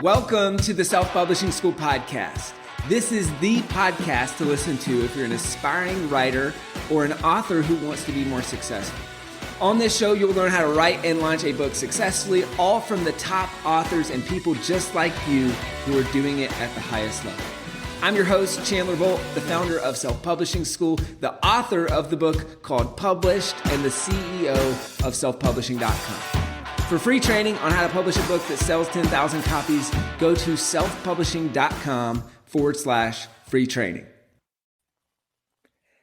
Welcome to the Self-Publishing School podcast. This is the podcast to listen to if you're an aspiring writer or an author who wants to be more successful. On this show, you'll learn how to write and launch a book successfully, all from the top authors and people just like you who are doing it at the highest level. I'm your host, Chandler Bolt, the founder of Self-Publishing School, the author of the book called Published, and the CEO of selfpublishing.com. For free training on how to publish a book that sells 10,000 copies, go to selfpublishing.com/free training.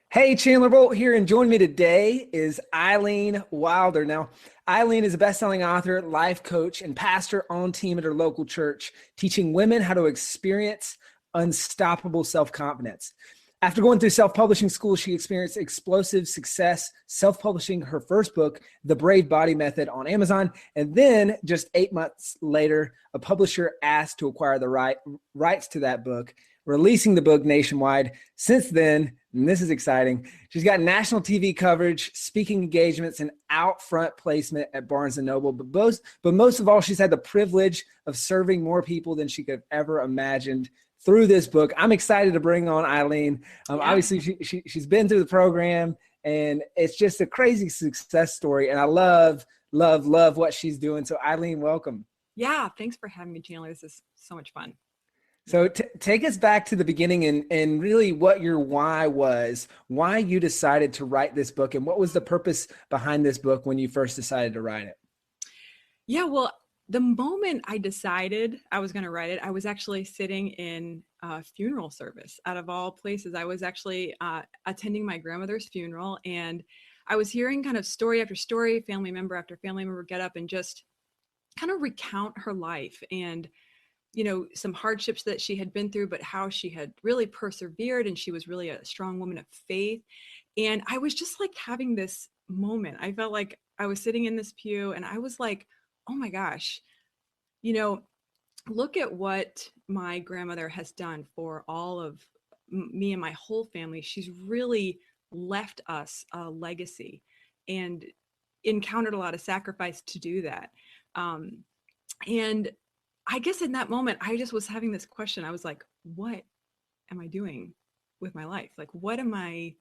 Hey, Chandler Bolt here, and joining me today is Eileen Wilder. Now, Eileen is a best-selling author, life coach, and pastor on team at her local church, teaching women how to experience unstoppable self-confidence. After going through self-publishing school, she experienced explosive success self-publishing her first book, The Brave Body Method, on Amazon. And then just 8 months later, a publisher asked to acquire the rights to that book, releasing the book nationwide. Since then, and this is exciting, she's got national TV coverage, speaking engagements, and out front placement at Barnes & Noble. But most of all, she's had the privilege of serving more people than she could have ever imagined through this book. I'm excited to bring on Eileen. Obviously, she's been through the program, and it's just a crazy success story. And I love what she's doing. So Eileen, welcome. Yeah, thanks for having me, Chandler. This is so much fun. So take us back to the beginning and really what your why was, why you decided to write this book, and what was the purpose behind this book when you first decided to write it? Yeah, well, the moment I decided I was going to write it, I was actually sitting in a funeral service. Out of all places, I was actually attending my grandmother's funeral, and I was hearing kind of story after story, family member after family member get up and just kind of recount her life and, you know, some hardships that she had been through, but how she had really persevered, and she was really a strong woman of faith. And I was just like having this moment. I felt like I was sitting in this pew, and I was like, oh my gosh, you know, look at what my grandmother has done for all of me and my whole family. She's really left us a legacy and encountered a lot of sacrifice to do that. And I guess in that moment, I just was having this question. I was like, what am I doing with my life? Like, what am I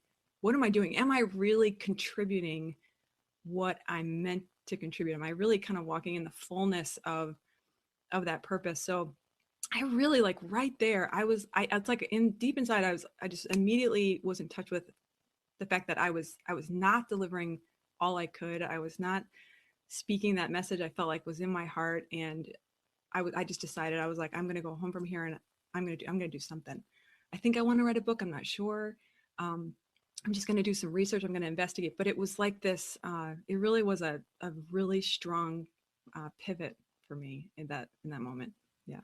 doing? Am I really contributing what I'm meant to contribute? Am I really kind of walking in the fullness of that purpose? So I really, like, right there, it's like deep inside, I just immediately was in touch with the fact that I was not delivering all I could. I was not speaking that message I felt like was in my heart. And I just decided, I was like, I'm going to go home from here and I'm going to do something. I think I want to write a book. I'm not sure. I'm just going to do some research. I'm going to investigate. But it was like this, it really was a really strong pivot for me in that moment. Yeah.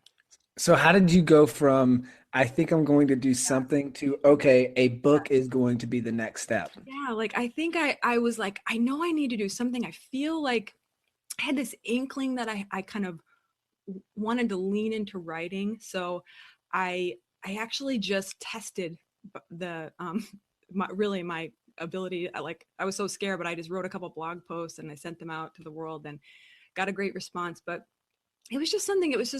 So how did you go from, I think I'm going to do something, to, okay, a book is going to be the next step? Yeah. Like, I think I was like, I know I need to do something. I feel like I had this inkling that I kind of wanted to lean into writing. So I actually just tested my ability. I was so scared, but I just wrote a couple blog posts and I sent them out to the world and got a great response. But it was just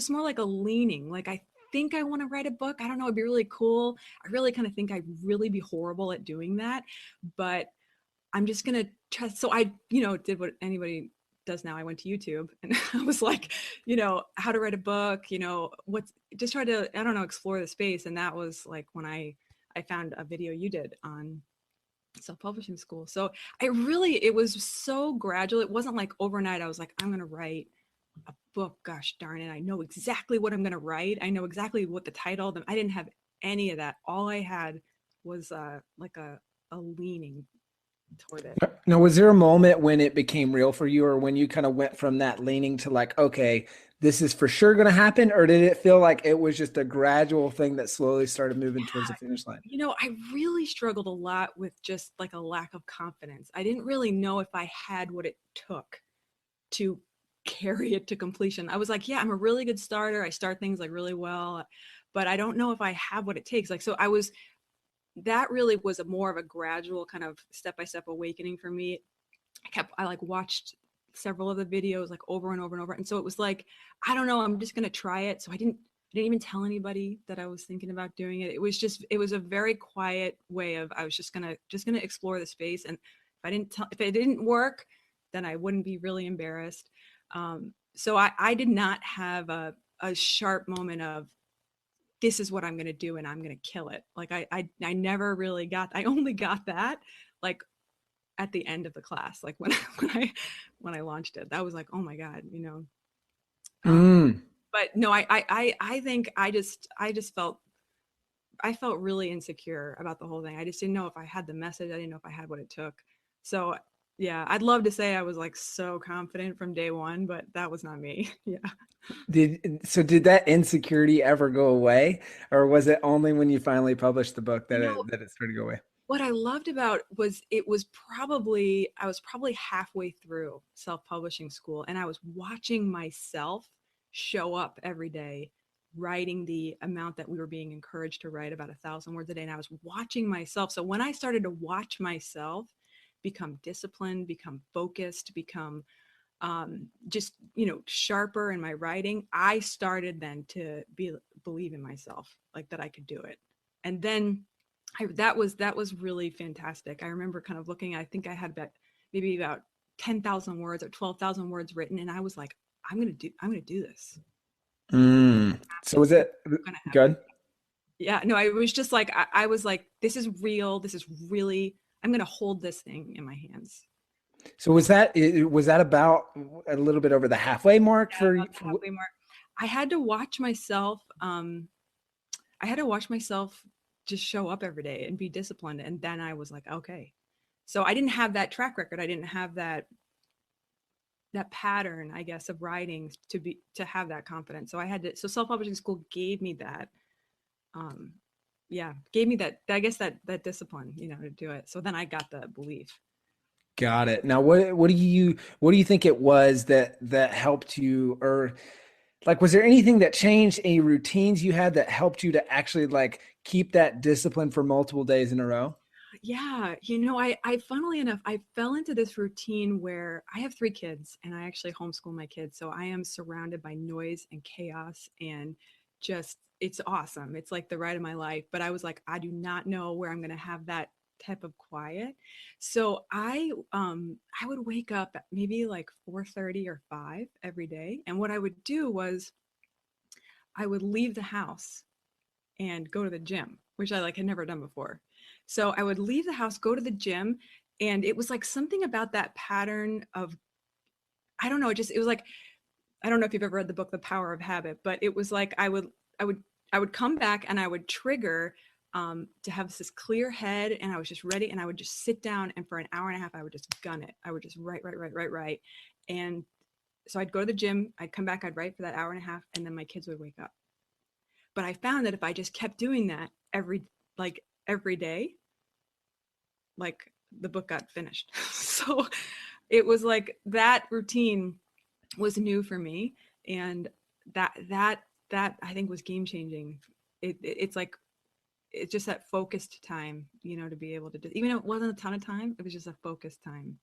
more like a leaning, like, I think I want to write a book. I don't know, it'd be really cool. I really kind of think I'd really be horrible at doing that, but I'm just going to trust. So I, did what anybody does now. I went to YouTube and I was like, how to write a book, just try to, I don't know, explore the space. And that was like when I found a video you did on self-publishing school. So it was so gradual. It wasn't like overnight. I was like, I'm going to write a book. Gosh darn it. I know exactly what I'm going to write. I know exactly what the title, I didn't have any of that. All I had was like a leaning toward it. Now, was there a moment when it became real for you, or when you kind of went from that leaning to like, okay, this is for sure going to happen? Or did it feel like it was just a gradual thing that slowly started moving towards the finish line? I really struggled a lot with just like a lack of confidence. I didn't really know if I had what it took to carry it to completion. I was like, yeah, I'm a really good starter. I start things like really well, but I don't know if I have what it takes. Like, so that really was more of a gradual kind of step-by-step awakening for me. I watched several of the videos like over and over and over. And so it was like, I don't know, I'm just going to try it. So I didn't even tell anybody that I was thinking about doing it. It was a very quiet way of, I was just going to explore the space. And if it didn't work, then I wouldn't be really embarrassed. So I did not have a sharp moment of, this is what I'm going to do and I'm going to kill it. Like I never really I only got that like at the end of the class, like when I launched it. That was like, oh my God, you know. But no, I think I just felt really insecure about the whole thing. I just didn't know if I had the message. I didn't know if I had what it took. So yeah, I'd love to say I was like so confident from day one, but that was not me. Yeah. Did that insecurity ever go away, or was it only when you finally published the book that it started to go away? What I loved about I was probably halfway through self-publishing school, and I was watching myself show up every day, writing the amount that we were being encouraged to write, about 1,000 words a day. And I was watching myself. So when I started to watch myself become disciplined, become focused, become just, you know, sharper in my writing, I started then to believe in myself, like that I could do it. And then that was really fantastic. I remember kind of looking, I think I had maybe about 10,000 words or 12,000 words written. And I was like, I'm going to do this. So was it good? Yeah, no, I was just like, I was like, this is real. This is really, I'm going to hold this thing in my hands. So was that about a little bit over the halfway mark Halfway mark? I had to watch myself. Just show up every day and be disciplined. And then I was like, okay. So I didn't have that track record. I didn't have that pattern, I guess, of writing to have that confidence. So self-publishing school gave me that, gave me that, I guess, that discipline, you know, to do it. So then I got the belief. Got it. Now, what do you think it was that helped you, or like, was there anything that changed, any routines you had that helped you to actually like keep that discipline for multiple days in a row? Yeah, you know, I funnily enough, I fell into this routine where I have 3 kids and I actually homeschool my kids. So I am surrounded by noise and chaos, and just, it's awesome. It's like the ride of my life. But I was like, I do not know where I'm going to have that type of quiet. So I would wake up at maybe like 4:30 or 5 every day. And what I would do was I would leave the house and go to the gym, which I like had never done before. So I would leave the house, go to the gym, and it was like something about that pattern of, I don't know, it was like, I don't know if you've ever read the book The Power of Habit, but it was like I would come back and I would trigger to have this clear head, and I was just ready, and I would just sit down, and for an hour and a half I would just gun it. I would just write. And so I'd go to the gym, I'd come back, I'd write for that hour and a half, and then my kids would wake up. But I found that if I just kept doing that every day, like the book got finished. So it was like that routine was new for me. And that I think was game changing. It's like, it's just that focused time, you know, to be able to do, even if it wasn't a ton of time, it was just a focused time.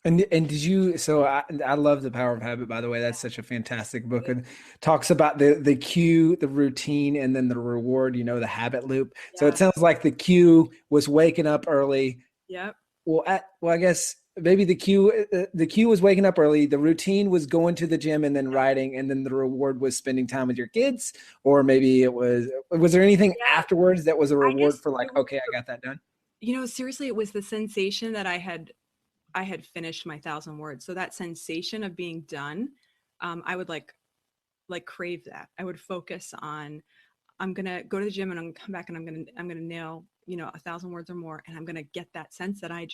And did you, so I love The Power of Habit, by the way. That's such a fantastic book, and talks about the cue, the routine, and then the reward, you know, the habit loop. So it sounds like the cue was waking up early. Yep. Well, I guess maybe the cue was waking up early. The routine was going to the gym and then writing, and then the reward was spending time with your kids. Or maybe was there anything afterwards that was a reward for like, okay, I got that done? You know, seriously, it was the sensation that I had finished my 1,000 words. So that sensation of being done, I would like crave that. I would focus on, I'm going to go to the gym and I'm going to come back and I'm going to nail, you know, 1,000 words or more. And I'm going to get that sense that I'm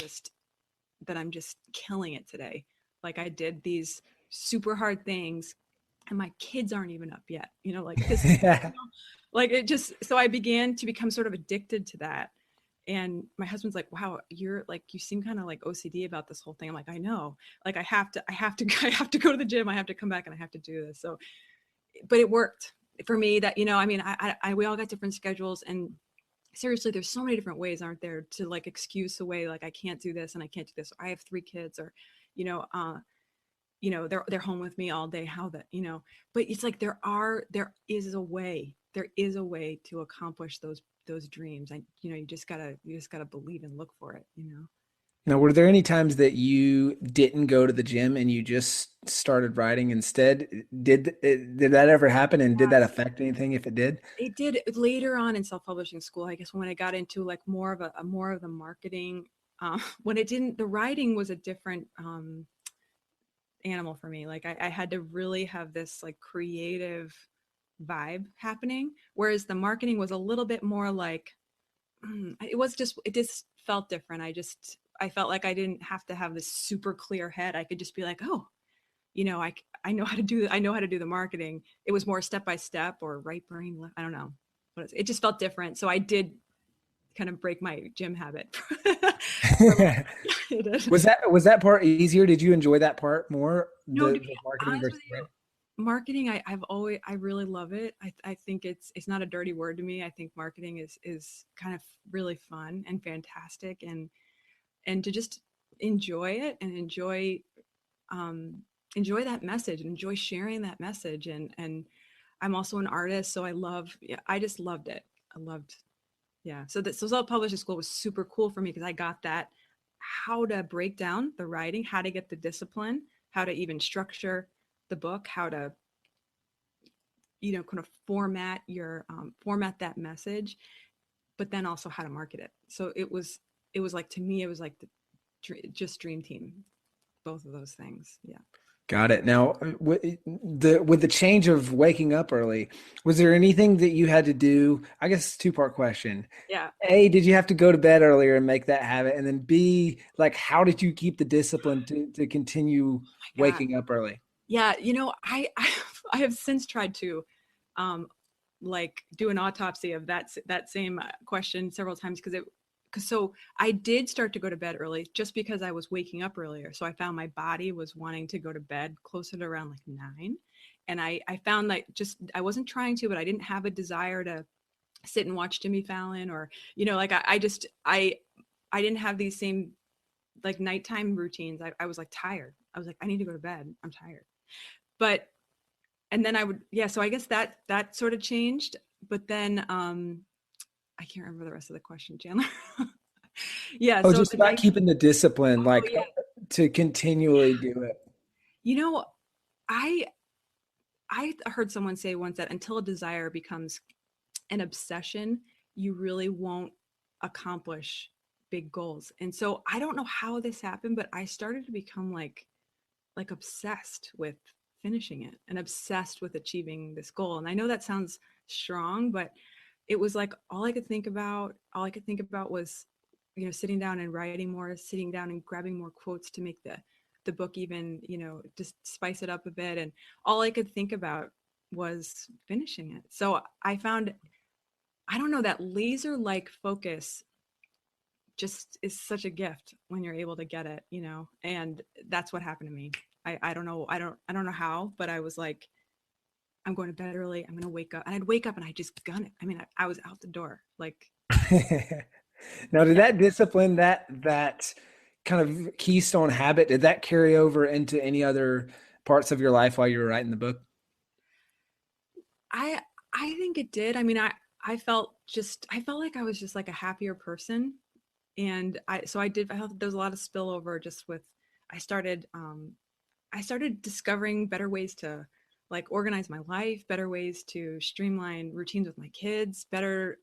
just killing it today. Like I did these super hard things and my kids aren't even up yet, you know, like this, you know, like it just, so I began to become sort of addicted to that. And my husband's like, wow, you're like, you seem kind of like OCD about this whole thing. I'm like, I know, like I have to go to the gym. I have to come back and I have to do this. So, but it worked for me that, you know, I mean, we all got different schedules, and seriously, there's so many different ways, aren't there, to like excuse away, like I can't do this and I can't do this. I have 3 kids, or, you know, they're home with me all day, how that, but it's like there is a way, to accomplish those dreams. You just gotta believe and look for it. Now, were there any times that you didn't go to the gym and you just started writing instead? Did that ever happen, and did that affect anything if it did? It did later on in self-publishing school, I guess, when I got into like more of the marketing. When it didn't, the writing was a different animal for me. Like I had to really have this like creative vibe happening, whereas the marketing was a little bit more like it just felt different. I felt like I didn't have to have this super clear head. I could just be like, oh, I know how to do the marketing. It was more step by step or right brain left. I don't know, but it just felt different. So I did kind of break my gym habit. Was that part easier? Did you enjoy that part more? No, The, to be the marketing honest versus with the you, brand? marketing, I really love it. I think it's not a dirty word to me. I think marketing is kind of really fun and fantastic, and to just enjoy it and enjoy that message and enjoy sharing that message. And I'm also an artist, so I just loved it. I loved, yeah. So self-publishing school was super cool for me because I got that, how to break down the writing, how to get the discipline, how to even structure the book, how to kind of format that message, but then also how to market it. So it was like, to me, it was like just dream team, both of those things. Yeah. Got it. Now, with the change of waking up early, was there anything that you had to do? I guess two-part question. Yeah. A, did you have to go to bed earlier and make that habit? And then B, like, how did you keep the discipline to continue My God. waking up early? Yeah. I have since tried to, um, like do an autopsy of that same question several times, so I did start to go to bed early just because I was waking up earlier. So I found my body was wanting to go to bed closer to around like 9. And I found that just, I wasn't trying to, but I didn't have a desire to sit and watch Jimmy Fallon, or, like I didn't have these same like nighttime routines. I was like tired. I was like, I need to go to bed. I'm tired. But, and then I would, yeah. So I guess that sort of changed. But then, I can't remember the rest of the question, Chandler. Yeah. Oh, So just the about night. keeping the discipline, Oh like yeah. to continually do it. You know, I I heard someone say once that until a desire becomes an obsession, you really won't accomplish big goals. And so I don't know how this happened, but I started to become like obsessed with finishing it and obsessed with achieving this goal. And I know that sounds strong, but it was like all I could think about was, sitting down and writing more, sitting down and grabbing more quotes to make the book even, just spice it up a bit. And all I could think about was finishing it. So I found, I don't know, that laser like focus just is such a gift when you're able to get it, and that's what happened to me. I don't know. I don't know how, but I was like, I'm going to bed early. I'm going to wake up, and I'd wake up and I just gun it. I mean, I was out the door. Like, Now, did yeah, that discipline, that kind of keystone habit, did that carry over into any other parts of your life while you were writing the book? I, I think it did. I mean, I felt like I was just like a happier person. And I felt there was a lot of spillover just with, I started, I started discovering better ways to like organize my life, better ways to streamline routines with my kids, better.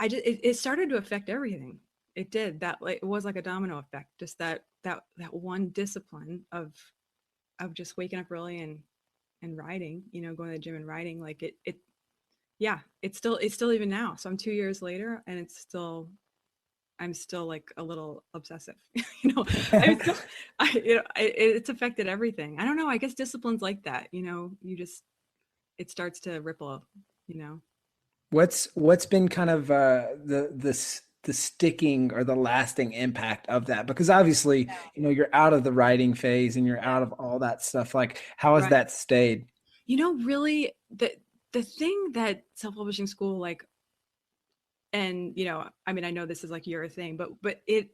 It started to affect everything. It did that. Like, it was like a domino effect. Just that one discipline of just waking up early and riding. Going to the gym and riding. Like yeah. It's still even now. So I'm 2 years later, and I'm still like a little obsessive. you know, I'm still, it's affected everything. I don't know. I guess discipline's like that. It starts to ripple. You know. What's been kind of the sticking or the lasting impact of that? Because obviously, you're out of the writing phase and you're out of all that stuff. Like, how has Right. that stayed? Really, the thing that self-publishing school, like, and I mean, I know this is like your thing, but it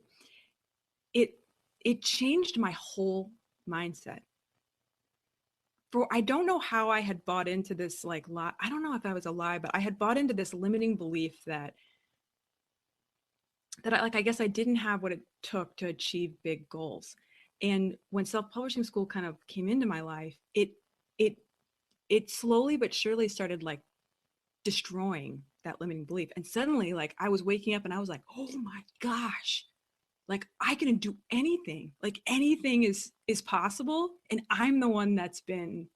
it changed my whole mindset. I don't know how I had bought into this like lie. I don't know if that was a lie, but I had bought into this limiting belief that I guess I didn't have what it took to achieve big goals. And when self-publishing school kind of came into my life, it slowly but surely started like destroying that limiting belief. And suddenly like I was waking up and I was like, oh my gosh, like I can do anything. Like anything is possible. And I'm the one that's been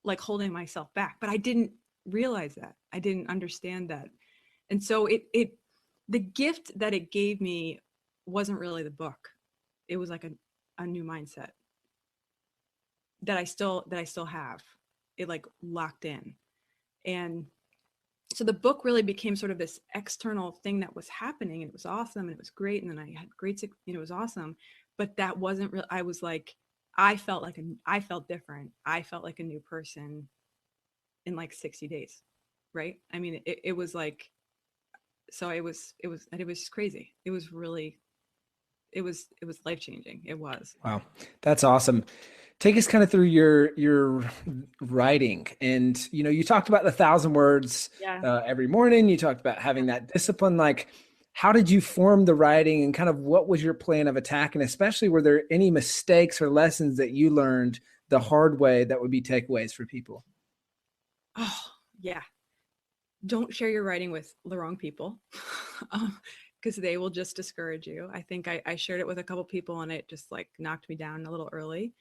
like holding myself back. But I didn't realize that. I didn't understand that. And so the gift that it gave me wasn't really the book. It was like a new mindset that I still have. It like locked in. And so the book really became sort of this external thing that was happening, and it was awesome and it was great. And then I had great, it was awesome, but that wasn't real. I was like, I felt different. I felt like a new person in like 60 days. Right. I mean, it was like, so it was crazy. It was really, it was life-changing. It was. Wow. That's awesome. Take us kind of through your writing. And, you talked about the 1,000 words every morning. You talked about having that discipline. Like, how did you form the writing, and kind of what was your plan of attack? And especially, were there any mistakes or lessons that you learned the hard way that would be takeaways for people? Oh, yeah. Don't share your writing with the wrong people, because they will just discourage you. I think I shared it with a couple people and it just like knocked me down a little early.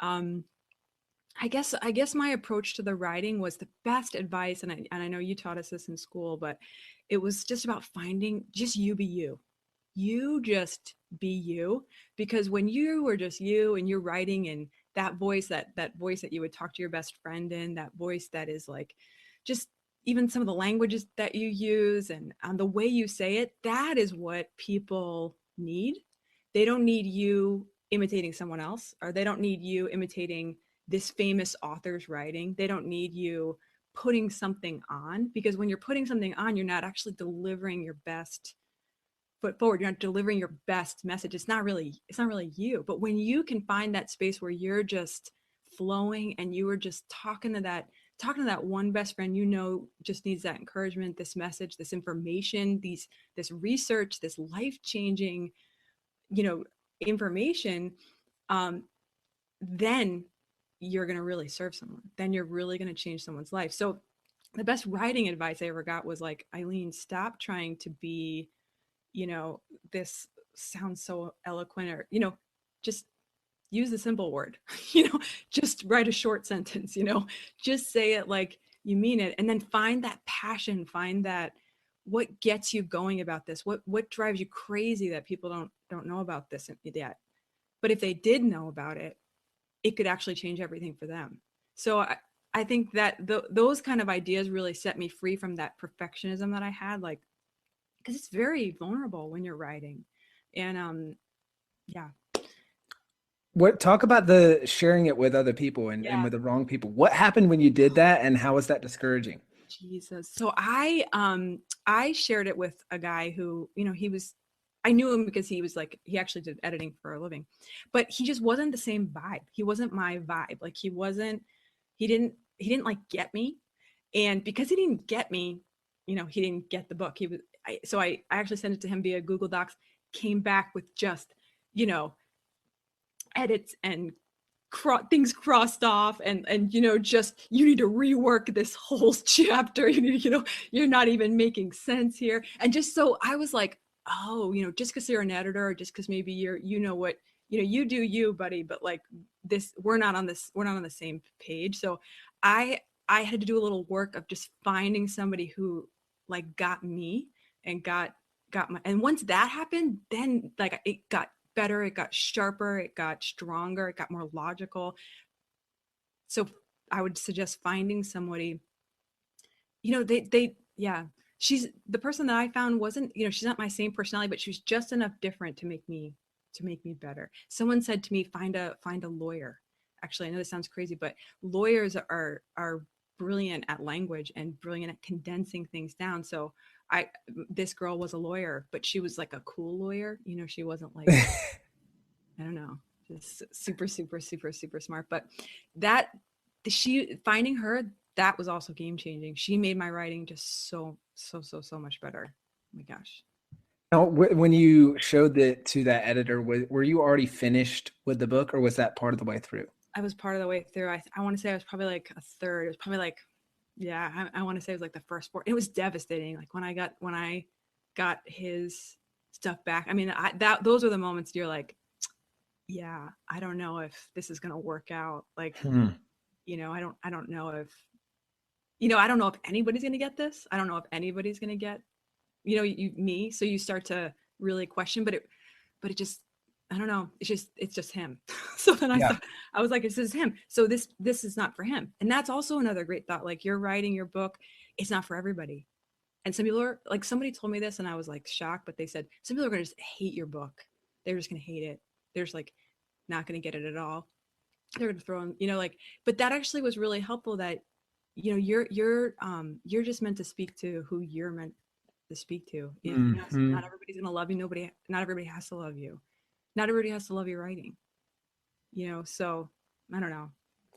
I guess my approach to the writing was the best advice. And I know you taught us this in school, but it was just about finding just you be you. You just be you, because when you were just you and you're writing, and that voice that you would talk to your best friend in, that voice that is like, just even some of the languages that you use and the way you say it, that is what people need. They don't need you imitating someone else, or they don't need you imitating this famous author's writing. They don't need you putting something on, because when you're putting something on, you're not actually delivering your best foot forward. You're not delivering your best message. It's not really you. But when you can find that space where you're just flowing and you are just talking to that one best friend, just needs that encouragement, this message, this information, this research, this life-changing, information, then you're going to really serve someone. Then you're really going to change someone's life. So the best writing advice I ever got was like, Eileen, stop trying to be, this sounds so eloquent, or, just use the simple word, just write a short sentence, just say it like you mean it. And then find that passion, find that what gets you going about this, what drives you crazy that people don't know about this yet. But if they did know about it, it could actually change everything for them. So I think that those kind of ideas really set me free from that perfectionism that I had, like, because it's very vulnerable when you're writing. And yeah. Talk about the sharing it with other people and with the wrong people. What happened when you did that, and how was that discouraging? Jesus. So I shared it with a guy who, I knew him because he actually did editing for a living, but he just wasn't the same vibe. He wasn't my vibe. Like he didn't like get me. And because he didn't get me, he didn't get the book. So I actually sent it to him via Google Docs, came back with just, edits and things crossed off, and just, you need to rework this whole chapter. You need to, you're not even making sense here. And just, so I was like, oh, just because you're an editor, or just because maybe you're, what, you do you, buddy, but like this, we're not on the same page. So I had to do a little work of just finding somebody who like got me and got my, and once that happened, then like it got better, it got sharper, it got stronger, it got more logical. So I would suggest finding somebody, she's the person that I found wasn't, she's not my same personality, but she was just enough different to make me better. Someone said to me, find a lawyer. Actually, I know this sounds crazy, but lawyers are brilliant at language and brilliant at condensing things down. So this girl was a lawyer, but she was like a cool lawyer. She wasn't like, I don't know, Just super, super, super, super smart. But finding her, that was also game changing. She made my writing just so, so, so, so much better. Oh my gosh. Now, when you showed it to that editor, were you already finished with the book, or was that part of the way through? I was part of the way through. I want to say I was probably like a third. It was probably like, yeah, I want to say it was like the first four. It was devastating. Like when I got his stuff back. I mean, those are the moments you're like, yeah, I don't know if this is going to work out. Like, I don't know if, I don't know if anybody's going to get this. I don't know if anybody's going to get, me. So you start to really question, but it just, I don't know. It's just him. So then Yeah. I was like, this is him. So this is not for him. And that's also another great thought. Like you're writing your book, it's not for everybody. And some people are like, somebody told me this and I was like shocked, but they said, some people are going to just hate your book. They're just going to hate it. They're just like not going to get it at all. They're going to throw in, but that actually was really helpful that, you're just meant to speak to who you're meant to speak to. Mm-hmm. Not everybody's going to love you. Not everybody has to love you. Not everybody has to love your writing, so I don't know.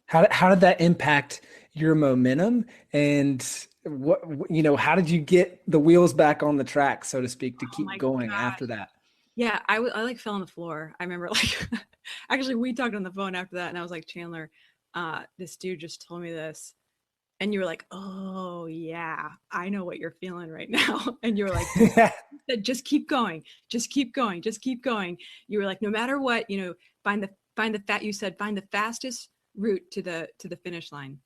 How did that impact your momentum, and how did you get the wheels back on the track, so to speak, to keep going after that? Yeah, I like fell on the floor. I remember like, actually we talked on the phone after that and I was like, Chandler, this dude just told me this. And you were like, oh yeah, I know what you're feeling right now. And you were like, just keep going, just keep going, just keep going. You were like, no matter what, you said, find the fastest route to the finish line.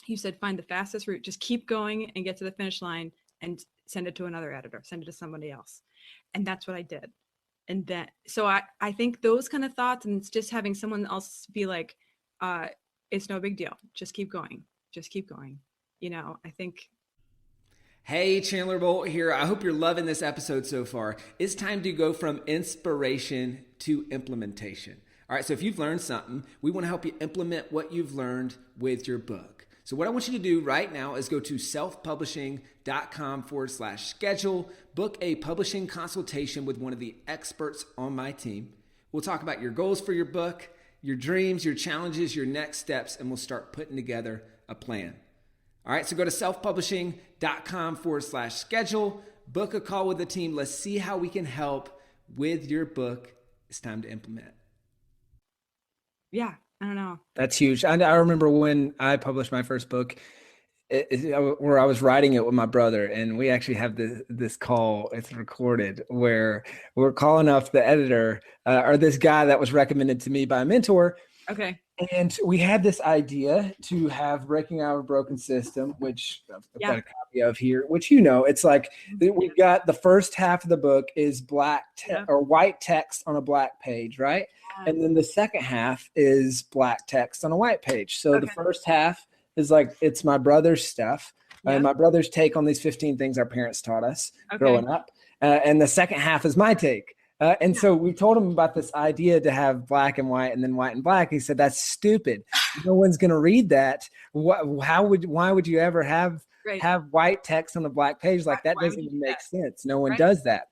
You said, find the fastest route, just keep going and get to the finish line and send it to another editor, send it to somebody else. And that's what I did. And then, so I think those kind of thoughts, and it's just having someone else be like, it's no big deal. Just keep going. Just keep going. I think. Hey, Chandler Bolt here. I hope you're loving this episode so far. It's time to go from inspiration to implementation. All right, so if you've learned something, we want to help you implement what you've learned with your book. So what I want you to do right now is go to selfpublishing.com/schedule, book a publishing consultation with one of the experts on my team. We'll talk about your goals for your book, your dreams, your challenges, your next steps, and we'll start putting together a plan. All right, so go to selfpublishing.com/schedule, book a call with the team. Let's see how we can help with your book. It's time to implement. Yeah, I don't know. That's huge. I remember when I published my first book, where I was writing it with my brother, and we actually have this call. It's recorded where we're calling up the editor or this guy that was recommended to me by a mentor. Okay. And we had this idea to have Breaking Our Broken System, which I've got a copy of here, which, it's like we've got the first half of the book is or white text on a black page, right? And then the second half is black text on a white page. So the first half is like, it's my brother's stuff, my brother's take on these 15 things our parents taught us growing up. And the second half is my take. So we told him about this idea to have black and white and then white and black. He said, that's stupid. No one's going to read that. Why would you ever have white text on a black page? Like that doesn't even make sense. No one does that.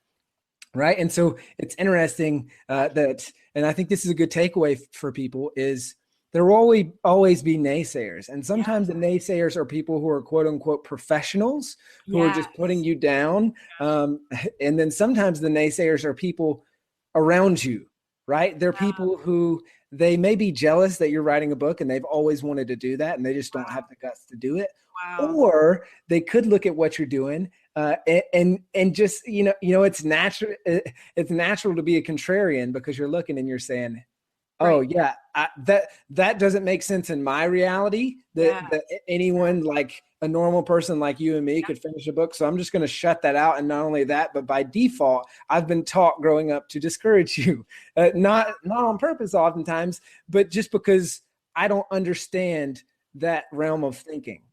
Right. And so it's interesting that, and I think this is a good takeaway for people, is there will always be naysayers. And sometimes the naysayers are people who are quote unquote professionals who are just putting you down. And then sometimes the naysayers are people around you, right? They're people who they may be jealous that you're writing a book and they've always wanted to do that and they just don't have the guts to do it. Or they could look at what you're doing and just, it's natural. It's natural to be a contrarian because you're looking and you're saying, oh yeah, that doesn't make sense in my reality that anyone like a normal person like you and me could finish a book. So I'm just going to shut that out. And not only that, but by default, I've been taught growing up to discourage you, not on purpose oftentimes, but just because I don't understand that realm of thinking.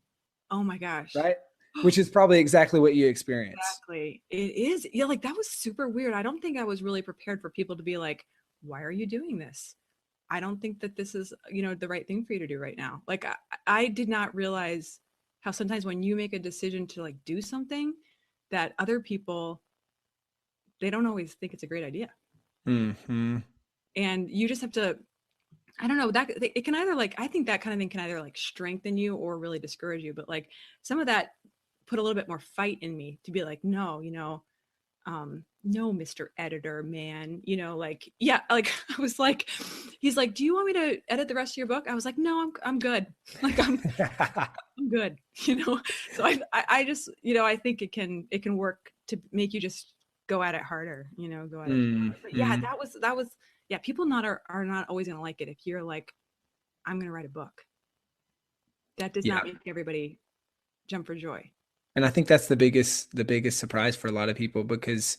Oh my gosh. Right. Which is probably exactly what you experienced. Exactly. It is. Yeah. Like that was super weird. I don't think I was really prepared for people to be like, why are you doing this? I don't think that this is, the right thing for you to do right now. Like I did not realize how sometimes when you make a decision to like do something that other people, they don't always think it's a great idea. Mm-hmm. And you just have to I don't know, that it can either like, I think that kind of thing can either like strengthen you or really discourage you. But like some of that put a little bit more fight in me to be like, no, no, Mr. Editor, man, like, yeah, like I was like, he's like, do you want me to edit the rest of your book? I was like, no, I'm good. Like I'm good, So I just, I think it can work to make you just go at it harder, go at it. But yeah, Mm-hmm. that was, yeah, people are not always going to like it. If you're like, I'm going to write a book, that does Yeah. not make everybody jump for joy. And I think that's the biggest surprise for a lot of people, because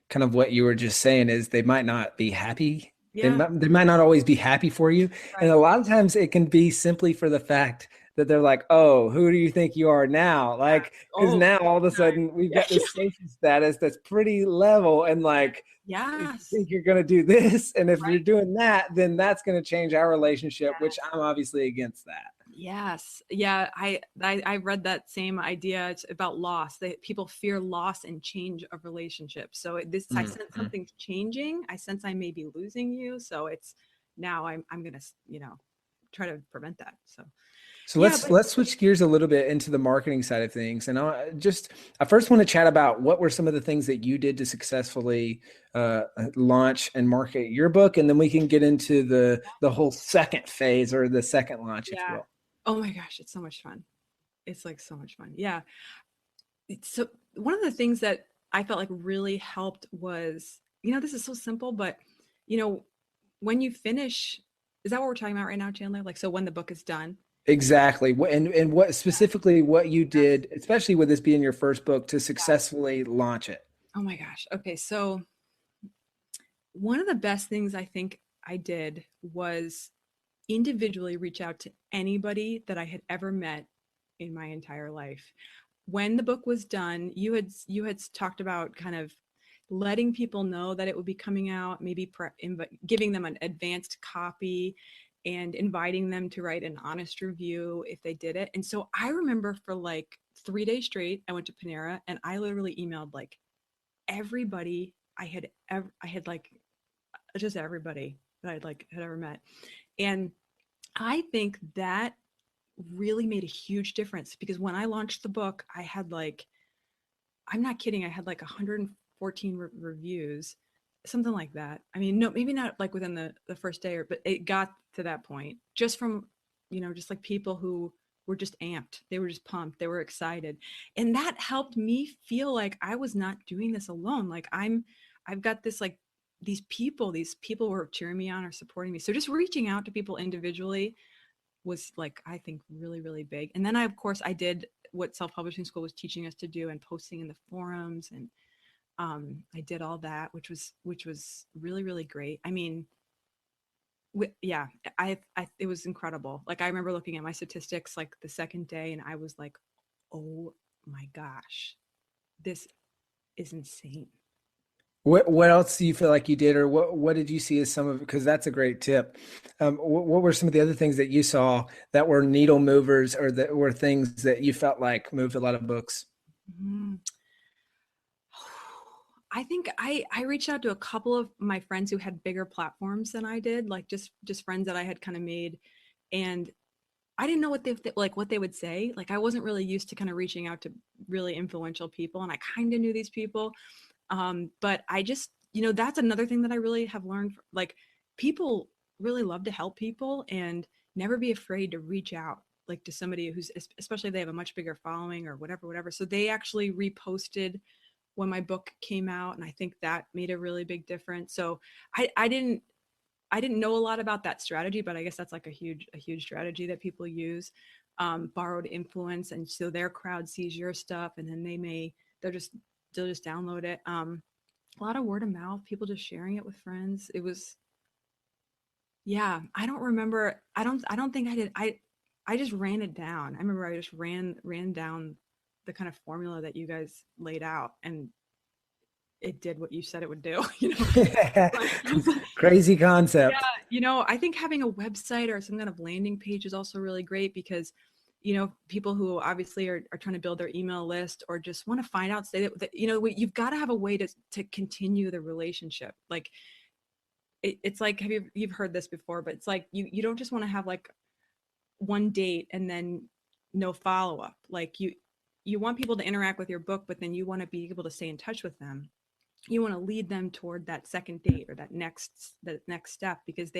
kind of what you were just saying is they might not be happy. Yeah, They might not always be happy for you. And a right. lot of times it can be simply for the fact that they're like, oh, who do you think you are now? Yeah. Like, because Oh, now all of a time. sudden we've Yeah. got this social status that's pretty level. And like, if you Yes. think you're going to do this, and if you're Right. doing that, then that's going to change our relationship, which Yes. I'm obviously against that. Yes. Yeah. I read that same idea. It's about loss. That people fear loss and change of relationships. So I sense Mhm. something's changing. I sense I may be losing you. So it's now I'm gonna try to prevent that. So So yeah, let's but let's switch gears a little bit into the marketing side of things, and I first want to chat about what were some of the things that you did to successfully launch and market your book, and then we can get into the whole second phase, or the second launch, if you yeah. will. Oh my gosh, it's so much fun. It's like so much fun. Yeah. So one of the things that I felt like really helped was, this is so simple, but you know, when you finish, is that what we're talking about right now, Chandler? Like, so when the book is done. Exactly, and what specifically what you Yes. did, especially with this being your first book, to Yes. successfully launch it. Oh my gosh. Okay. So one of the best things I think I did was individually reach out to anybody that I had ever met in my entire life. When the book was done, you had talked about kind of letting people know that it would be coming out, maybe giving them an advanced copy and inviting them to write an honest review if they did it. And so I remember for like 3 days straight, I went to Panera and I literally emailed like everybody I had like just everybody that I'd like had ever met. And I think that really made a huge difference because when I launched the book, I had like, I'm not kidding, I had like 114 reviews, something like that. I mean, no, maybe not like within the first day, but it got to that point just from, just like people who were just amped. They were just pumped. They were excited. And that helped me feel like I was not doing this alone. Like I've got this like these people were cheering me on or supporting me. So just reaching out to people individually was like, I think really, really big. And then of course I did what self-publishing school was teaching us to do and posting in the forums. And I did all that, which was really, really great. I mean, yeah, it was incredible. Like I remember looking at my statistics like the second day and I was like, oh my gosh, this is insane. What else do you feel like you did, or what did you see as some of, because that's a great tip. What were some of the other things that you saw that were needle movers, or that were things that you felt like moved a lot of books? Mhm. I think I reached out to a couple of my friends who had bigger platforms than I did, like just friends that I had kind of made, and I didn't know what they would say. Like I wasn't really used to kind of reaching out to really influential people, and I kind of knew these people, but I just that's another thing that I really have learned. Like people really love to help people, and never be afraid to reach out like to somebody who's especially if they have a much bigger following or whatever. So they actually reposted when my book came out, and I think that made a really big difference. So I didn't know a lot about that strategy, but I guess that's like a huge strategy that people use. Borrowed influence, and so their crowd sees your stuff, and then they'll just download it. A lot of word of mouth, people just sharing it with friends. It was, yeah. I don't remember. I don't think I did. I just ran it down. I remember I just ran down the kind of formula that you guys laid out, and it did what you said it would do. Crazy Yeah, concept. I think having a website or some kind of landing page is also really great because, people who obviously are trying to build their email list or just want to find out, say that you've got to have a way to continue the relationship. Like it's like, you've heard this before, but it's like, you don't just want to have like one date and then no follow-up. Like you want people to interact with your book, but then you want to be able to stay in touch with them. You want to lead them toward that second date or that next step, because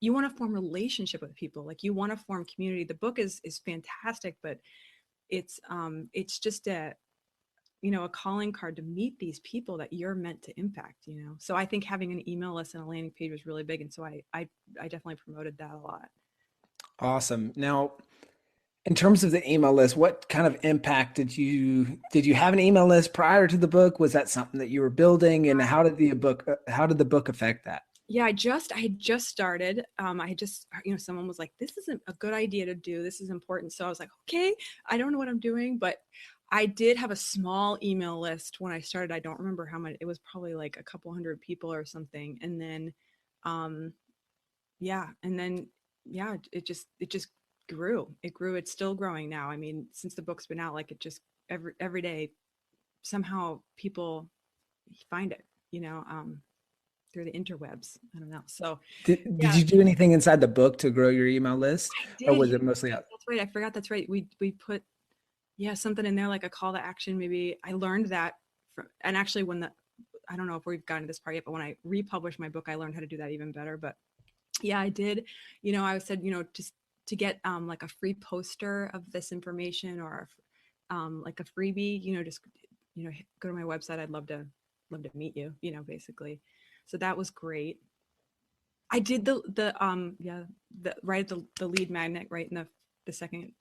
you want to form relationship with people. Like, you want to form community. The book is fantastic, but it's just a calling card to meet these people that you're meant to impact. So I think having an email list and a landing page was really big, and so I definitely promoted that a lot. Awesome. Now, in terms of the email list, what kind of impact did you have an email list prior to the book? Was that something that you were building, and how did the book affect that? Yeah, I had just started. I just, someone was like, this isn't a good idea to do. This is important. So I was like, okay, I don't know what I'm doing, but I did have a small email list when I started. I don't remember how much. It was probably like a couple hundred people or something. And then, it just grew. It grew. It's still growing now. I mean, since the book's been out, like, it just every day, somehow people find it, through the interwebs. I don't know. So Did you do anything inside the book to grow your email list, I or did. was it mostly out? That's right. I forgot. That's right. We put something in there, like a call to action. Maybe I learned that and actually I don't know if we've gotten to this part yet, but when I republished my book, I learned how to do that even better. But yeah, I did. I said, just to get like a free poster of this information, or like a freebie, just go to my website. I'd love to meet you, basically. So that was great. I did the right at the lead magnet, right in the second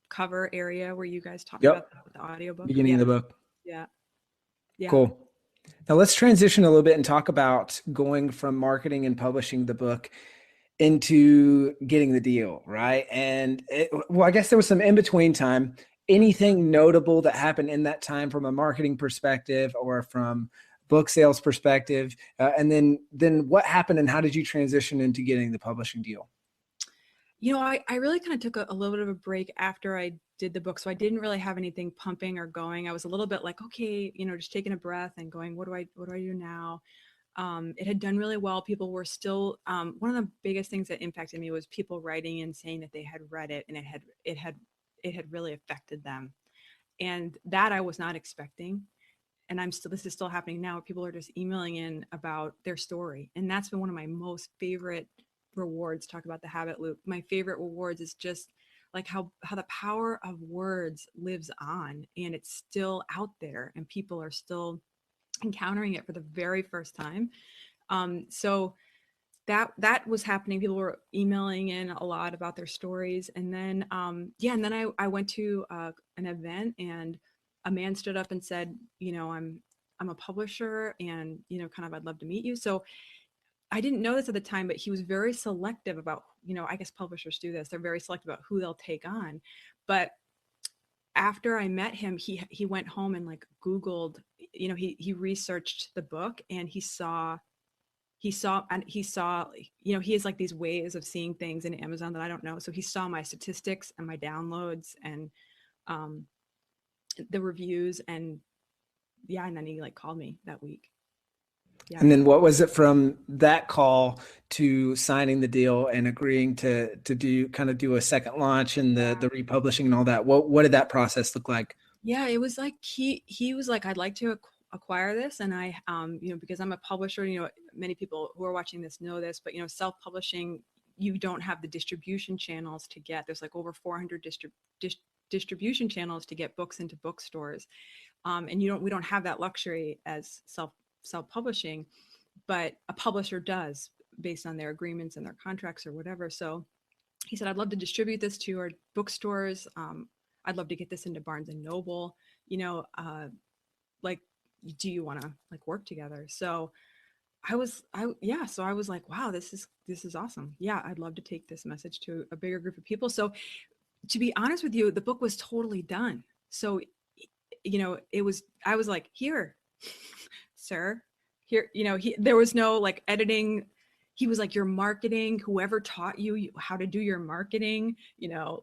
cover area where you guys talked about that with the audiobook. Beginning of the book. Yeah. Cool. Now let's transition a little bit and talk about going from marketing and publishing the book into getting the deal, right? And I guess there was some in-between time. Anything notable that happened in that time from a marketing perspective or from book sales perspective? And then what happened, and how did you transition into getting the publishing deal? I really kind of took a little bit of a break after I did the book. So I didn't really have anything pumping or going. I was a little bit like, okay, just taking a breath and going, what do I do now? It had done really well. People were still, one of the biggest things that impacted me was people writing and saying that they had read it and it had really affected them. And that I was not expecting. And this is still happening now. People are just emailing in about their story. And that's been one of my most favorite rewards. Talk about the habit loop. My favorite rewards is just like how the power of words lives on, and it's still out there, and people are still encountering it for the very first time. So that was happening. People were emailing in a lot about their stories. And then, and then I went to an event, and a man stood up and said, I'm a publisher, and, kind of, I'd love to meet you. So I didn't know this at the time, but he was very selective about, I guess publishers do this. They're very selective about who they'll take on. But after I met him, he went home and like Googled, he researched the book, and he saw, he has like these ways of seeing things in Amazon that I don't know. So he saw my statistics and my downloads and the reviews, and then he like called me that week. Yeah. And then what was it from that call to signing the deal and agreeing to do a second launch and the republishing and all that? What did that process look like? Yeah, it was like he was like, I'd like to acquire this, and I because I'm a publisher, many people who are watching this know this, but self-publishing, you don't have the distribution channels to get. There's like over 400 distribution channels to get books into bookstores, and we don't have that luxury as self-publishing, but a publisher does based on their agreements and their contracts or whatever. So he said, I'd love to distribute this to our bookstores. I'd love to get this into Barnes and Noble, like, do you want to like work together? So I was like, wow, this is awesome. Yeah, I'd love to take this message to a bigger group of people. So to be honest with you, the book was totally done. So, I was like, here, sir, here, there was no like editing. He was like, your marketing, whoever taught you how to do your marketing,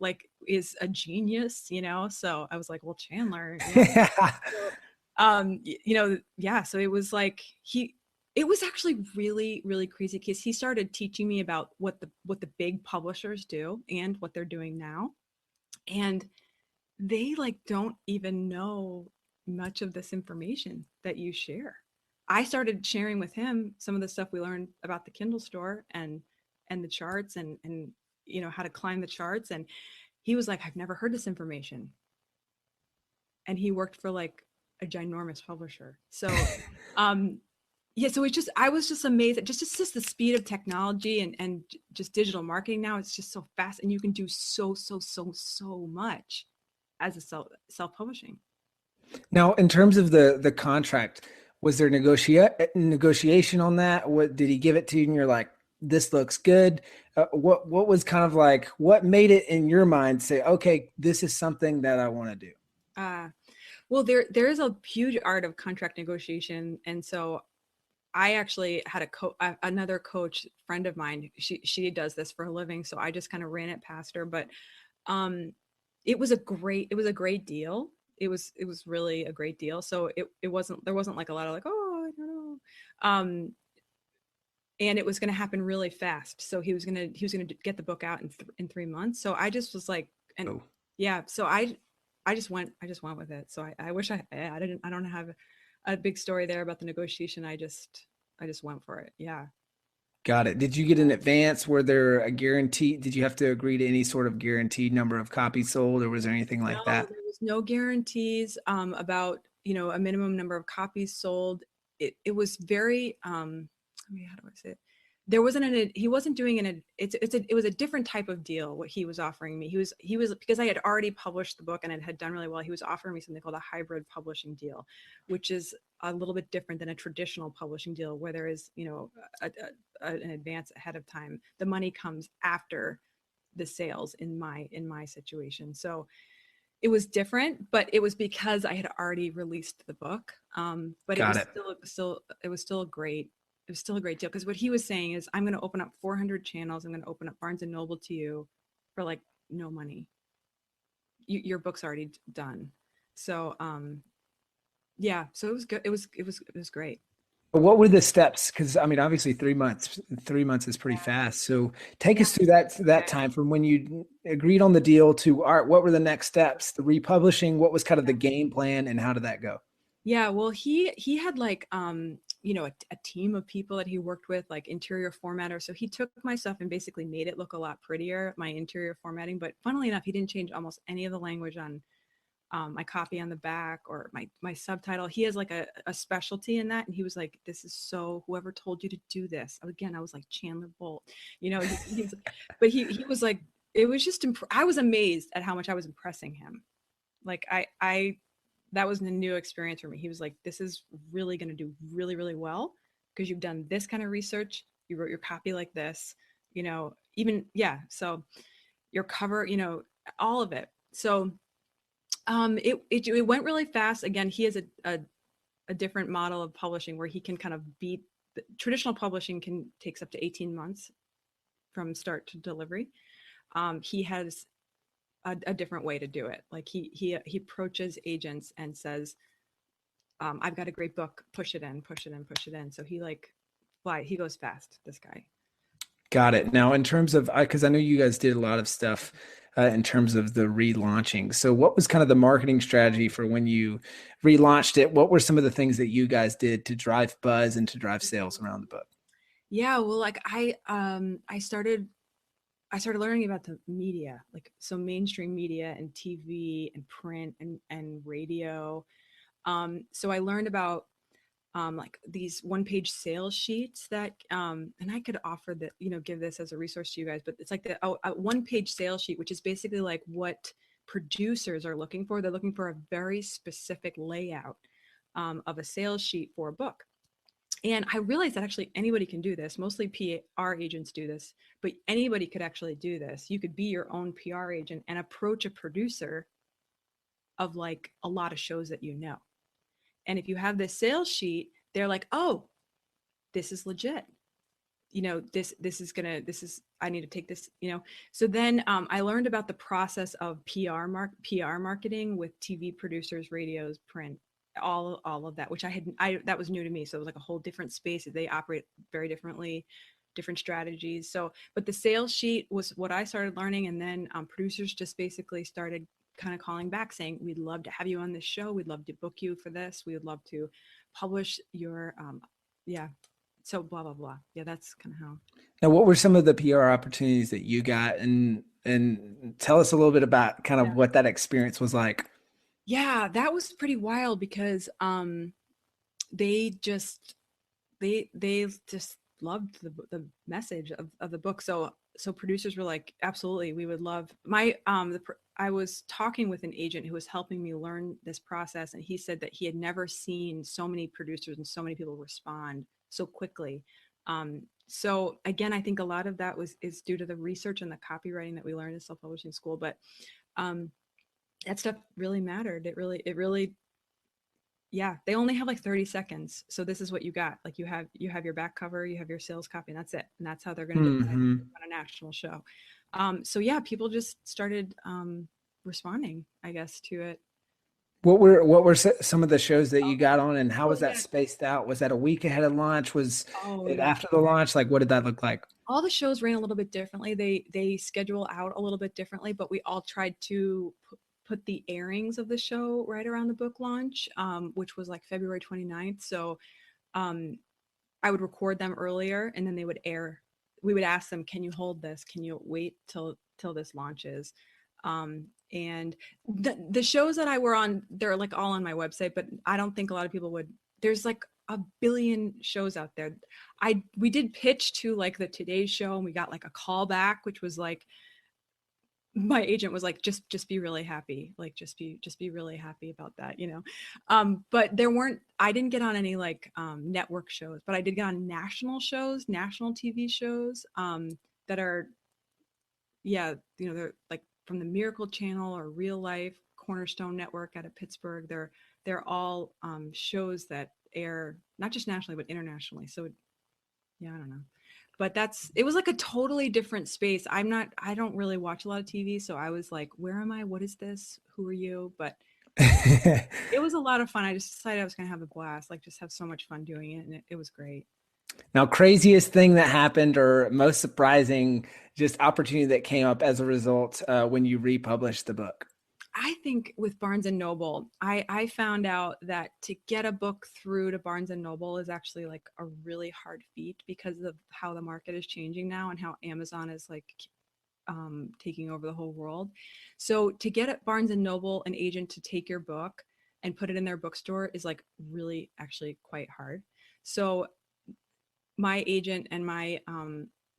like is a genius, So I was like, well, Chandler, So it was like It was actually really, really crazy because he started teaching me about what the big publishers do and what they're doing now. And they like don't even know much of this information that you share. I started sharing with him some of the stuff we learned about the Kindle store and the charts and you know how to climb the charts, and he was like, I've never heard this information. And he worked for like a ginormous publisher. So yeah, so it's just I was just amazed at just the speed of technology and just digital marketing now. It's just so fast, and you can do so much as a self-publishing. Now, in terms of the contract, was there negotiation on that? What did he give it to you and you're like, this looks good? What was kind of like, what made it in your mind say, okay, this is something that I want to do? Uh, well, there is a huge art of contract negotiation, and so I actually had another coach friend of mine. She does this for a living, so I just kind of ran it past her. But um, it was a great deal. It was really a great deal. So it wasn't there wasn't like a lot of like, oh, I don't know. And it was going to happen really fast. So he was gonna get the book out in 3 months. So I just was like, and Oh, yeah, so I just went with it. So I wish I don't have a big story there about the negotiation. I just went for it. Yeah. got it. Did you get an advance? Were there a guarantee? Did you have to agree to any sort of guaranteed number of copies sold, or was there anything like No, that? there was no guarantees about, a minimum number of copies sold. It was very I mean, how do I say it? There wasn't he wasn't doing it was a different type of deal what he was offering me. He was because I had already published the book and it had done really well. He was offering me something called a hybrid publishing deal, which is a little bit different than a traditional publishing deal where there is, an advance ahead of time. The money comes after the sales in my situation. So it was different, but it was because I had already released the book. But it Got was it. still a great deal because what he was saying is, I'm going to open up 400 channels. I'm going to open up Barnes and Noble to you for like no money. Your book's already done. So yeah, so it was good. It was great. What were the steps? Because I mean, obviously 3 months, 3 months is pretty fast. So take Yeah. us through that time from when you agreed on the deal to art. What were the next steps? The republishing. What was kind of the game plan, and how did that go? Yeah, well, he had like a team of people that he worked with, like interior formatter. So he took my stuff and basically made it look a lot prettier, my interior formatting. But funnily enough, he didn't change almost any of the language on my copy on the back or my subtitle. He has like a specialty in that, and he was like, "This is so. Whoever told you to do this?" Again, I was like Chandler Bolt, but he was like, it was just. I was amazed at how much I was impressing him. Like I that was a new experience for me. He was like, this is really going to do really, really well because you've done this kind of research. You wrote your copy like this, even, yeah. So your cover, all of it. So it went really fast. Again, he has a different model of publishing where he can kind of beat traditional publishing takes up to 18 months from start to delivery. He has a different way to do it. Like he approaches agents and says, I've got a great book, push it in, push it in, push it in. So he goes fast, this guy. Got it. Now, in terms of, because I know you guys did a lot of stuff in terms of the relaunching. So, what was kind of the marketing strategy for when you relaunched it? What were some of the things that you guys did to drive buzz and to drive sales around the book? Yeah, well, like I started learning about the media, like so mainstream media and TV and print and radio. So I learned about like these one-page sales sheets that and I could offer that, give this as a resource to you guys, but it's like a one-page sales sheet, which is basically like what producers are looking for. They're looking for a very specific layout of a sales sheet for a book. And I realized that actually anybody can do this. Mostly PR agents do this, but anybody could actually do this. You could be your own PR agent and approach a producer of like a lot of shows that you know. And if you have this sales sheet, they're like, "Oh, this is legit. This is I need to take this. So then I learned about the process of PR marketing with TV producers, radios, print, all of that, which that was new to me. So it was like a whole different space. They operate very differently, different strategies. So, but the sales sheet was what I started learning. And then producers just basically started kind of calling back saying, we'd love to have you on this show. We'd love to book you for this. We would love to publish your, yeah. So blah, blah, blah. Yeah. That's kind of how. Now, what were some of the PR opportunities that you got, and tell us a little bit about kind of what that experience was like? Yeah, that was pretty wild because they just loved the message of the book. So producers were like, absolutely, we would love I was talking with an agent who was helping me learn this process, and he said that he had never seen so many producers and so many people respond so quickly. So again, I think a lot of that is due to the research and the copywriting that we learned in self-publishing school, but that stuff really mattered. It really, yeah, they only have like 30 seconds. So this is what you got. Like you have your back cover, you have your sales copy, and that's it. And that's how they're going to on a national show. So yeah, people just started responding, I guess, to it. What were some of the shows that you got on, and how was that spaced out? Was that a week ahead of launch? Was it after the launch? Like, what did that look like? All the shows ran a little bit differently. They schedule out a little bit differently, but we all tried to put the airings of the show right around the book launch, which was like February 29th. So I would record them earlier, and then they would air. We would ask them, can you hold this? Can you wait till this launches? And the shows that I were on, they're like all on my website, but I don't think a lot of people would. There's like a billion shows out there. We did pitch to like the Today Show, and we got like a call back, which was like, my agent was like, just be really happy. Like, just be really happy about that, you know? But I didn't get on any like network shows, but I did get on national shows, national TV shows that are, yeah, you know, they're like from the Miracle Channel or Real Life, Cornerstone Network out of Pittsburgh. They're all shows that air not just nationally but internationally. So yeah, I don't know, but it was like a totally different space. I don't really watch a lot of TV, so I was like, where am I? What is this? Who are you? But it was a lot of fun. I just decided I was gonna have a blast, like just have so much fun doing it, and it was great. Now, craziest thing that happened or most surprising just opportunity that came up as a result when you republished the book? I think with Barnes and Noble, I found out that to get a book through to Barnes and Noble is actually like a really hard feat because of how the market is changing now and how Amazon is like taking over the whole world. So to get at Barnes and Noble, an agent to take your book and put it in their bookstore is like really actually quite hard. So my agent and my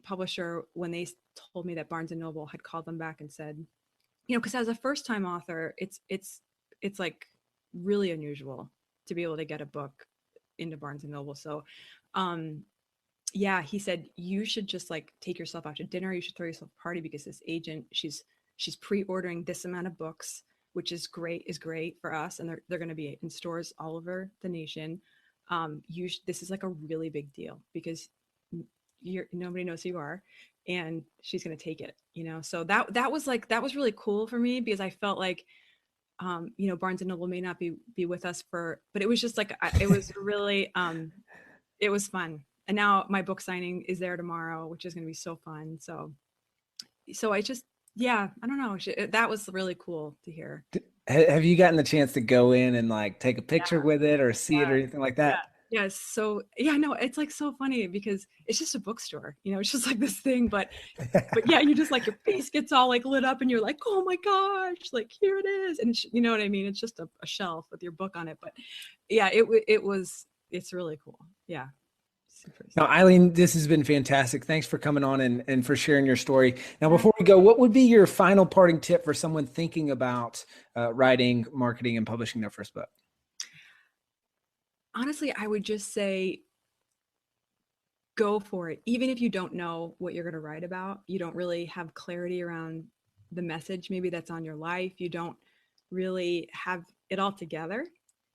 publisher, when they told me that Barnes and Noble had called them back and said, you know, because as a first-time author, it's like really unusual to be able to get a book into Barnes and Noble. So, yeah, he said you should just like take yourself out to dinner. You should throw yourself a party because this agent, she's pre-ordering this amount of books, which is great for us, and they're going to be in stores all over the nation. This is like a really big deal because nobody knows who you are, and she's going to take it, you know? So that was really cool for me because I felt like, you know, Barnes and Noble may not be with us but it was just like, it was really, it was fun. And now my book signing is there tomorrow, which is going to be so fun. So I just, yeah, I don't know. That was really cool to hear. Have you gotten the chance to go in and like take a picture with it or see it or anything like that? Yes. So yeah, no, it's like so funny because it's just a bookstore, you know, it's just like this thing, but yeah, you just like your face gets all like lit up and you're like, oh my gosh, like here it is. And you know what I mean? It's just a shelf with your book on it. But yeah, it's really cool. Yeah. Now, Eileen, this has been fantastic. Thanks for coming on and for sharing your story. Now, before we go, what would be your final parting tip for someone thinking about writing, marketing, and publishing their first book? Honestly, I would just say, go for it. Even if you don't know what you're going to write about, you don't really have clarity around the message maybe that's on your life, you don't really have it all together.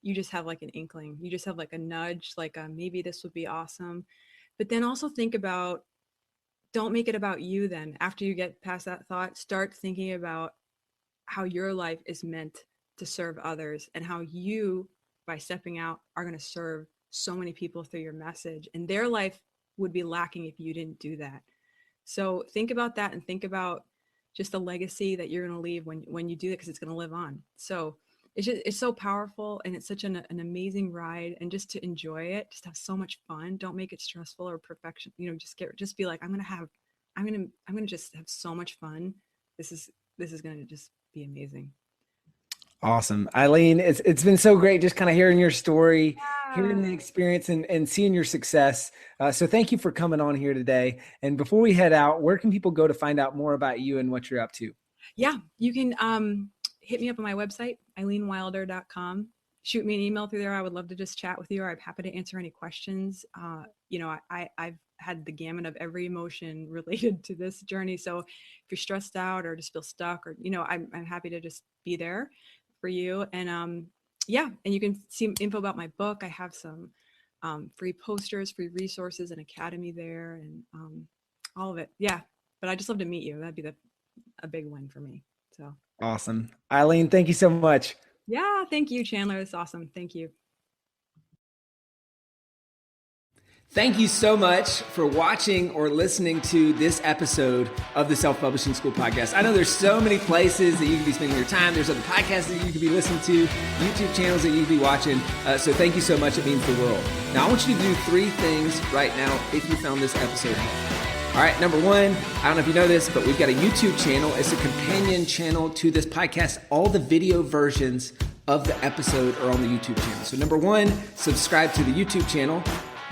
You just have like an inkling. You just have like a nudge, like maybe this would be awesome. But then also think about, don't make it about you then. After you get past that thought, start thinking about how your life is meant to serve others and how you by stepping out are going to serve so many people through your message, and their life would be lacking if you didn't do that. So think about that, and think about just the legacy that you're going to leave when you do that, because it's going to live on. So it's so powerful, and it's such an amazing ride, and just to enjoy it, just have so much fun. Don't make it stressful or perfection. Just be like, I'm going to just have so much fun. This is going to just be amazing. Awesome. Eileen, it's been so great just kind of hearing your story, hearing the experience and seeing your success. So thank you for coming on here today. And before we head out, where can people go to find out more about you and what you're up to? Yeah, you can hit me up on my website, eileenwilder.com. Shoot me an email through there. I would love to just chat with you. I'm happy to answer any questions. I've had the gamut of every emotion related to this journey. So if you're stressed out or just feel stuck, or, I'm happy to just be there for you. And and you can see info about my book. I have some free posters, free resources, and academy there, and all of it. Yeah. But I just love to meet you. That'd be a big win for me. So awesome. Eileen, thank you so much. Yeah. Thank you, Chandler. It's awesome. Thank you. Thank you so much for watching or listening to this episode of the Self-Publishing School podcast. I know there's so many places that you can be spending your time. There's other podcasts that you could be listening to, YouTube channels that you could be watching. So thank you so much. It means the world. Now, I want you to do 3 things right now if you found this episode helpful. All right, number 1, I don't know if you know this, but we've got a YouTube channel. It's a companion channel to this podcast. All the video versions of the episode are on the YouTube channel. So number 1, subscribe to the YouTube channel.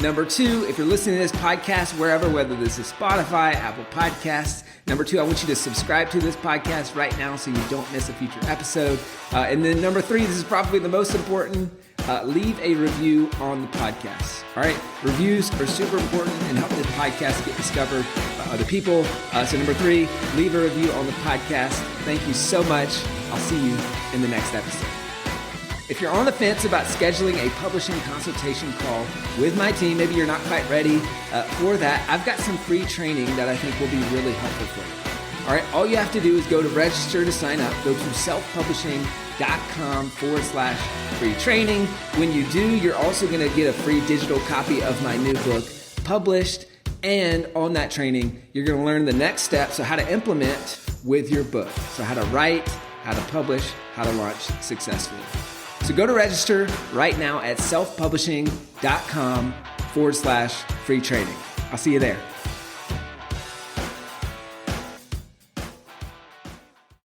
Number 2, if you're listening to this podcast wherever, whether this is Spotify, Apple Podcasts, number 2, I want you to subscribe to this podcast right now so you don't miss a future episode. And then number 3, this is probably the most important, leave a review on the podcast. All right, reviews are super important and help the podcast get discovered by other people. So number 3, leave a review on the podcast. Thank you so much. I'll see you in the next episode. If you're on the fence about scheduling a publishing consultation call with my team, maybe you're not quite ready for that, I've got some free training that I think will be really helpful for you. All right, all you have to do is go to register to sign up. Go to selfpublishing.com/free training. When you do, you're also going to get a free digital copy of my new book published. And on that training, you're going to learn the next steps, so how to implement with your book. So how to write, how to publish, how to launch successfully. So go to register right now at selfpublishing.com/free training. I'll see you there.